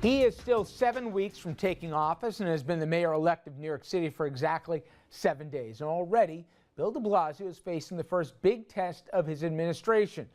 He is still 7 weeks from taking office and has been the mayor-elect of New York City for exactly 7 days. And already, Bill de Blasio is facing the first big test of his administration.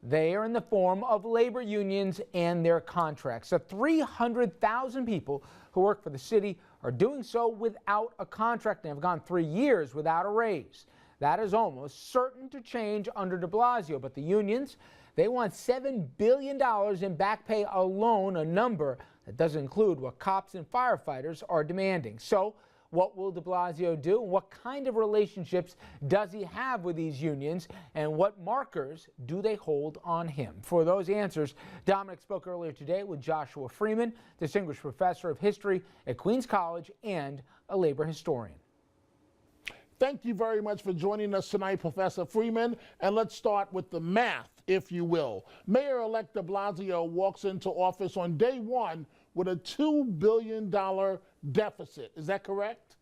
They are in the form of labor unions and their contracts. The 300,000 people who work for the city are doing so without a contract and have gone 3 years without a raise. That is almost certain to change under de Blasio, but the unions, they want $7 billion in back pay alone, a number that doesn't include what cops and firefighters are demanding. So what will de Blasio do? What kind of relationships does he have with these unions? And what markers do they hold on him? For those answers, Dominic spoke earlier today with Joshua Freeman, distinguished professor of history at Queens College and a labor historian. Thank you very much for joining us tonight, Professor Freeman. And let's start with the math, if you will. Mayor-elect de Blasio walks into office on day one with a $2 billion deficit. Is that correct?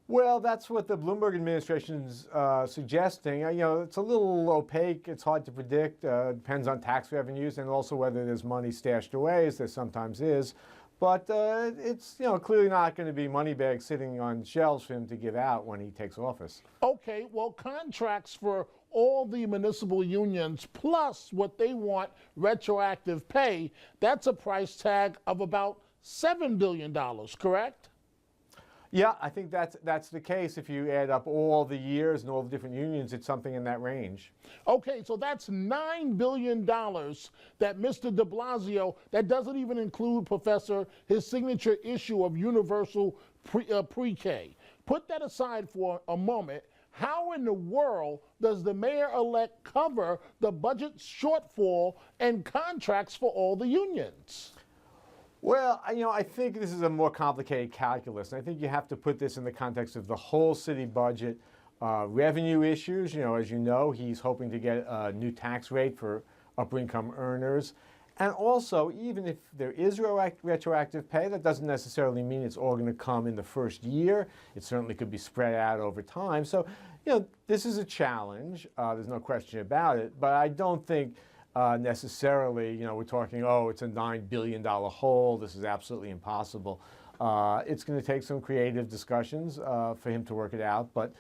Well, that's what the Bloomberg administration's suggesting. It's a little opaque. It's hard to predict. Depends on tax revenues and also whether there's money stashed away, as there sometimes is. But it's clearly not going to be money bags sitting on shelves for him to give out when he takes office. Okay, well, contracts for all the municipal unions plus what they want retroactive pay, that's a price tag of about $7 billion, correct? Yeah, I think that's the case. If you add up all the years and all the different unions, it's something in that range. Okay, so that's $9 billion that Mr. de Blasio, that doesn't even include, Professor, his signature issue of universal pre-K. Put that aside for a moment. How in the world does the mayor-elect cover the budget shortfall and contracts for all the unions? Well, I think this is a more complicated calculus. I think you have to put this in the context of the whole city budget, revenue issues. As you know, he's hoping to get a new tax rate for upper income earners. And also, even if there is retroactive pay, that doesn't necessarily mean it's all going to come in the first year. It certainly could be spread out over time. So, this is a challenge. There's no question about it. But I don't think necessarily, we're talking, it's a $9 billion hole. This is absolutely impossible. It's going to take some creative discussions for him to work it out. But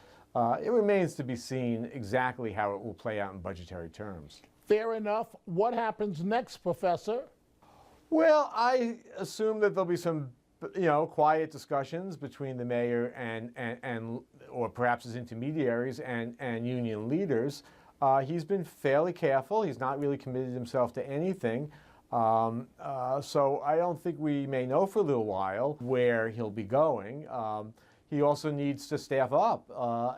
it remains to be seen exactly how it will play out in budgetary terms. Fair enough. What happens next, Professor? Well, I assume that there'll be some, quiet discussions between the mayor and or perhaps his intermediaries and union leaders. He's been fairly careful. He's not really committed himself to anything. So I don't think we may know for a little while where he'll be going. He also needs to staff up,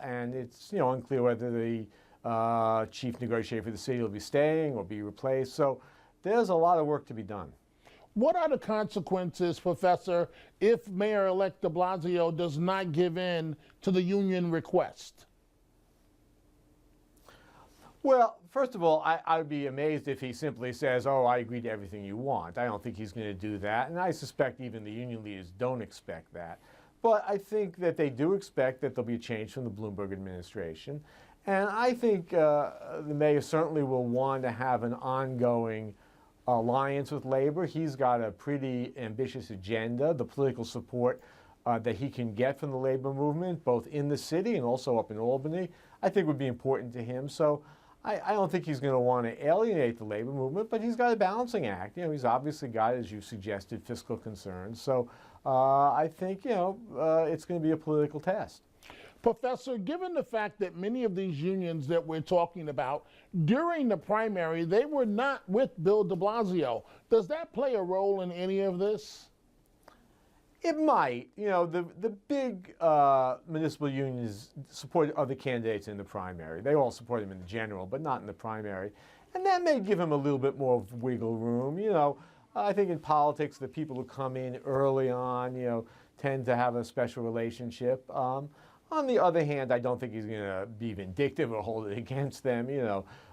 and it's unclear whether the chief negotiator for the city will be staying or be replaced. So there's a lot of work to be done. What are the consequences, Professor, if Mayor-elect de Blasio does not give in to the union request? Well, first of all, I would be amazed if he simply says, I agree to everything you want. I don't think he's going to do that, and I suspect even the union leaders don't expect that. But I think that they do expect that there'll be a change from the Bloomberg administration. And I think the mayor certainly will want to have an ongoing alliance with labor. He's got a pretty ambitious agenda. The political support that he can get from the labor movement, both in the city and also up in Albany, I think would be important to him. So I don't think he's going to want to alienate the labor movement, but he's got a balancing act. He's obviously got, as you suggested, fiscal concerns. So I think, it's going to be a political test. Professor, given the fact that many of these unions that we're talking about, during the primary, they were not with Bill de Blasio. Does that play a role in any of this? It might. The big municipal unions support other candidates in the primary. They all support him in the general, but not in the primary. And that may give him a little bit more wiggle room. I think in politics, the people who come in early on, tend to have a special relationship. On the other hand, I don't think he's going to be vindictive or hold it against them.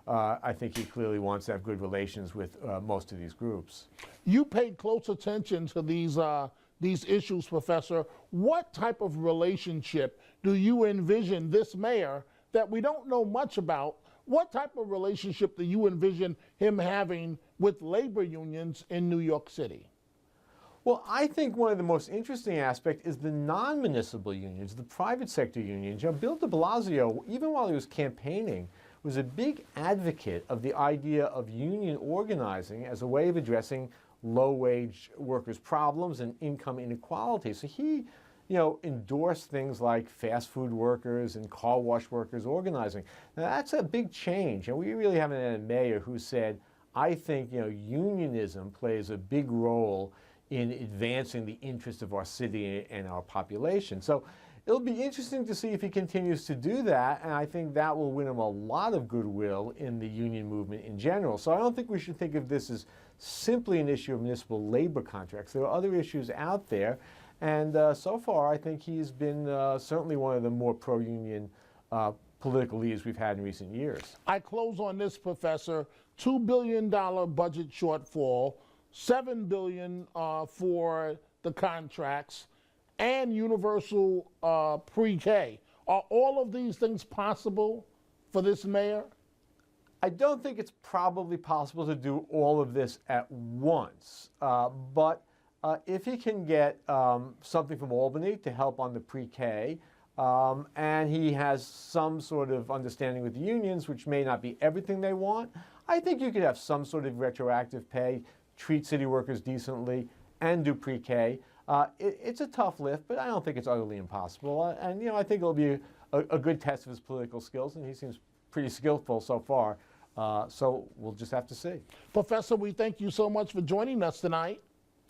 I think he clearly wants to have good relations with most of these groups. You paid close attention to these issues, Professor. What type of relationship do you envision this mayor that we don't know much about? What type of relationship do you envision him having with labor unions in New York City? Well, I think one of the most interesting aspects is the non-municipal unions, the private sector unions. You know, Bill de Blasio, even while he was campaigning, was a big advocate of the idea of union organizing as a way of addressing low-wage workers' problems and income inequality. So he, endorsed things like fast food workers and car wash workers organizing. Now, that's a big change. And we really haven't had a mayor who said, I think, unionism plays a big role in advancing the interest of our city and our population. So it'll be interesting to see if he continues to do that, and I think that will win him a lot of goodwill in the union movement in general. So I don't think we should think of this as simply an issue of municipal labor contracts. There are other issues out there, and so far I think he's been certainly one of the more pro-union political leaders we've had in recent years. I close on this, Professor. $2 billion budget shortfall, $7 billion for the contracts, and universal pre-K. Are all of these things possible for this mayor? I don't think it's probably possible to do all of this at once, but if he can get something from Albany to help on the pre-K, and he has some sort of understanding with the unions, which may not be everything they want, I think you could have some sort of retroactive pay, treat city workers decently, and do pre-K. It's a tough lift, but I don't think it's utterly impossible. And I think it'll be a good test of his political skills, and he seems pretty skillful so far. So we'll just have to see. Professor, we thank you so much for joining us tonight.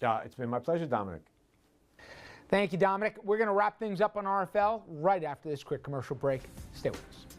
It's been my pleasure, Dominic. Thank you, Dominic. We're going to wrap things up on RFL right after this quick commercial break. Stay with us.